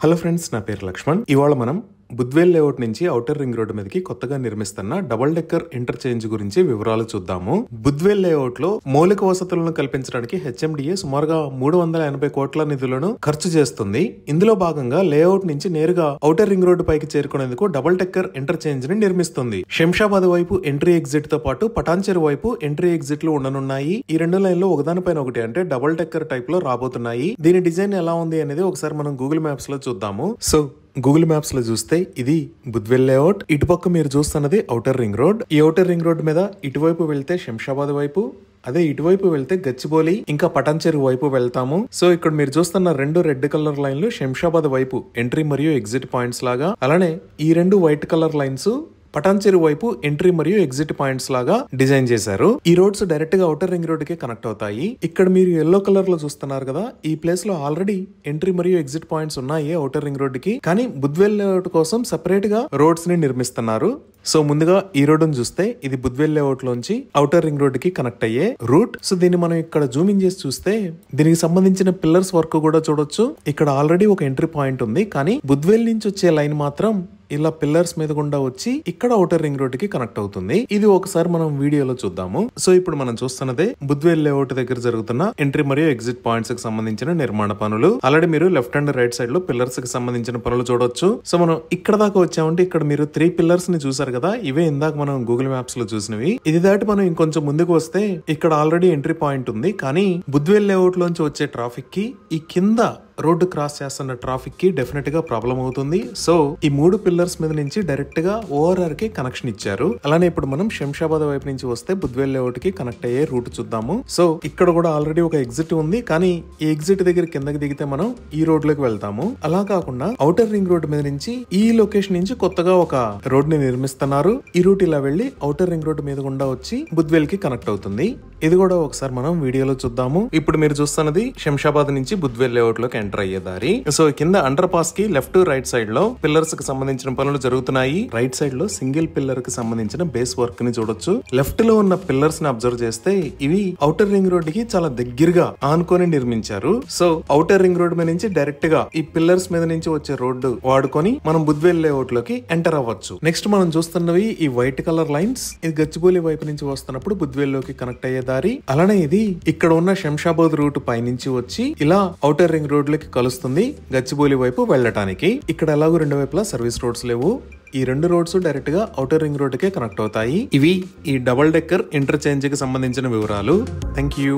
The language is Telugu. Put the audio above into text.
హలో ఫ్రెండ్స్, నా పేరు లక్ష్మణ్. ఇవాళ మనం బుద్వేల్ లేఅవుట్ నుంచి ఔటర్ రింగ్ రోడ్డు మీదకి కొత్తగా నిర్మిస్తున్న డబుల్ డెక్కర్ ఇంటర్చేంజ్ గురించి వివరాలు చూద్దాము. బుద్వేల్ లేఅవుట్ లో మౌలిక వసతులను కల్పించడానికి హెచ్ఎండిఏ సుమారుగా 380 కోట్ల నిధులను ఖర్చు చేస్తుంది. ఇందులో భాగంగా లేఅవుట్ నుంచి నేరుగా ఔటర్ రింగ్ రోడ్డు పైకి చేరుకునేందుకు డబుల్ డెక్కర్ ఇంటర్చేంజ్ ని నిర్మిస్తుంది. శంషాబాద్ వైపు ఎంట్రీ ఎగ్జిట్ తో పాటు పటాన్చెరు వైపు ఎంట్రీ ఎగ్జిట్లు ఉండనున్నాయి. ఈ రెండు లైన్లు ఒకదానిపైన ఒకటి అంటే డబుల్ డెక్కర్ టైప్ లో రాబోతున్నాయి. దీని డిజైన్ ఎలా ఉంది అనేది ఒకసారి మనం గూగుల్ మ్యాప్స్ లో చూద్దాము. సో గూగుల్ మ్యాప్స్ లో చూస్తే ఇది బుద్వేల్ లేఅవుట్. ఇటుపక్క మీరు చూస్తున్నది ఔటర్ రింగ్ రోడ్. ఈ ఔటర్ రింగ్ రోడ్ మీద ఇటువైపు వెళ్తే శంషాబాద్ వైపు, అదే ఇటువైపు వెళ్తే గచ్చిబౌలి ఇంకా పటాన్చెరు వైపు వెళ్తాము. సో ఇక్కడ మీరు చూస్తున్న రెండు రెడ్ కలర్ లైన్లు శంషాబాద్ వైపు ఎంట్రీ మరియు ఎగ్జిట్ పాయింట్స్ లాగా, అలానే ఈ రెండు వైట్ కలర్ లైన్స్ పటాన్చెరు వైపు ఎంట్రీ మరియు ఎగ్జిట్ పాయింట్స్ లాగా డిజైన్ చేశారు. ఈ రోడ్స్ డైరెక్ట్ గా ఔటర్ రింగ్ రోడ్ కి కనెక్ట్ అవుతాయి. ఇక్కడ మీరు ఎల్లో కలర్ లో చూస్తున్నారు కదా, ఈ ప్లేస్ లో ఆల్రెడీ ఎంట్రీ మరియు ఎగ్జిట్ పాయింట్స్ ఉన్నాయి ఔటర్ రింగ్ రోడ్ కి. కానీ బుద్వేల్ లేఅవుట్ కోసం సెపరేట్ గా రోడ్స్ ని నిర్మిస్తున్నారు. సో ముందుగా ఈ రోడ్డును చూస్తే ఇది బుద్వేల్ లేఅవుట్ లోంచి ఔటర్ రింగ్ రోడ్ కి కనెక్ట్ అయ్యే రూట్. సో దీన్ని మనం ఇక్కడ జూమ్ ఇన్ చేసి చూస్తే దీనికి సంబంధించిన పిల్లర్స్ వర్క్ కూడా చూడొచ్చు. ఇక్కడ ఆల్రెడీ ఒక ఎంట్రీ పాయింట్ ఉంది, కానీ బుద్వేల్ నుంచి వచ్చే లైన్ మాత్రం ఇలా పిల్లర్స్ మీద గుండా వచ్చి ఇక్కడ ఔటర్ రింగ్ రోడ్ కి కనెక్ట్ అవుతుంది. ఇది ఒకసారి మనం వీడియోలో చూద్దాము. సో ఇప్పుడు మనం చూస్తున్నదే బుద్వేల్ లేఅవుట్ దగ్గర జరుగుతున్న ఎంట్రీ మరియు ఎగ్జిట్ పాయింట్స్ కి సంబంధించిన నిర్మాణ పనులు. ఆల్రెడీ మీరు లెఫ్ట్ అండ్ రైట్ సైడ్ లో పిల్లర్స్ కి సంబంధించిన పనులు చూడొచ్చు. సో మనం ఇక్కడ దాకా వచ్చామంటే ఇక్కడ మీరు 3 పిల్లర్స్ ని చూసారు కదా, ఇవే ఇందాక మనం గూగుల్ మ్యాప్స్ లో చూసినవి. ఇది దాటి మనం ఇంకొంచెం ముందుకు వస్తే ఇక్కడ ఆల్రెడీ ఎంట్రీ పాయింట్ ఉంది, కానీ బుద్వేల్ లేఅవుట్ లోంచి వచ్చే ట్రాఫిక్ కి ఈ కింద రోడ్డు క్రాస్ చేస్తున్న ట్రాఫిక్ కి డెఫినెట్ గా ప్రాబ్లం అవుతుంది. సో ఈ 3 పిల్లర్స్ మీద నుంచి డైరెక్ట్ గా ఓఆర్ఆర్ కి కనెక్షన్ ఇచ్చారు. అలానే ఇప్పుడు మనం శంషాబాద్ వైపు నుంచి వస్తే బుద్వేల్ లేఅవుట్ కి కనెక్ట్ అయ్యే రూట్ చూద్దాము. సో ఇక్కడ కూడా ఆల్రెడీ ఒక ఎగ్జిట్ ఉంది, కానీ ఈ ఎగ్జిట్ దగ్గర కిందకి దిగితే మనం ఈ రోడ్ లోకి వెళ్తాము. అలా కాకుండా ఔటర్ రింగ్ రోడ్ మీద నుంచి ఈ లొకేషన్ నుంచి కొత్తగా ఒక రోడ్ ని నిర్మిస్తున్నారు. ఈ రూట్ ఇలా వెళ్లి ఔటర్ రింగ్ రోడ్ మీద గుండా వచ్చి బుద్వేల్ కి కనెక్ట్ అవుతుంది. ఇది కూడా ఒకసారి మనం వీడియోలో చూద్దాము. ఇప్పుడు మీరు చూస్తున్నది శంషాబాద్ నుంచి బుద్వేల్ లేఅవుట్ లోకి ఎంటర్ అయ్యే దారి. సో కింద అండర్ పాస్ కి లెఫ్ట్ రైట్ సైడ్ లో పిల్లర్స్ కి సంబంధించిన పనులు జరుగుతున్నాయి. రైట్ సైడ్ లో సింగిల్ పిల్లర్ కి సంబంధించిన బేస్ వర్క్ ని చూడొచ్చు. లెఫ్ట్ లో ఉన్న పిల్లర్స్ ని అబ్జర్వ్ చేస్తే ఇవి ఔటర్ రింగ్ రోడ్ కి చాలా దగ్గరగా ఆనుకొని నిర్మించారు. సో ఔటర్ రింగ్ రోడ్ మీద నుంచి డైరెక్ట్ గా ఈ పిల్లర్స్ మీద నుంచి వచ్చే రోడ్డు వాడుకొని మనం బుద్వేల్ లేఅవుట్ లోకి ఎంటర్ అవ్వచ్చు. నెక్స్ట్ మనం చూస్తున్నవి ఈ వైట్ కలర్ లైన్స్. ఇది గచ్చిబౌలి వైపు నుంచి వస్తున్నప్పుడు బుద్వేల్ లోకి కనెక్ట్ అయ్యే దారి. అలానే ఇది ఇక్కడ ఉన్న శంషాబాద్ రూట్ పైనుంచి వచ్చి ఇలా ఔటర్ రింగ్ రోడ్ లోకి కలుస్తుంది గచ్చిబౌలి వైపు వెళ్ళటానికి. ఇక్కడ ఎలాగో రెండు వైపులా సర్వీస్ రోడ్స్ లేవు. ఈ రెండు రోడ్స్ డైరెక్ట్ గా ఔటర్ రింగ్ రోడ్ కే కనెక్ట్ అవుతాయి. ఇవి ఈ డబుల్ డెక్కర్ ఇంటర్చేంజ్ కి సంబంధించిన వివరాలు. Thank you.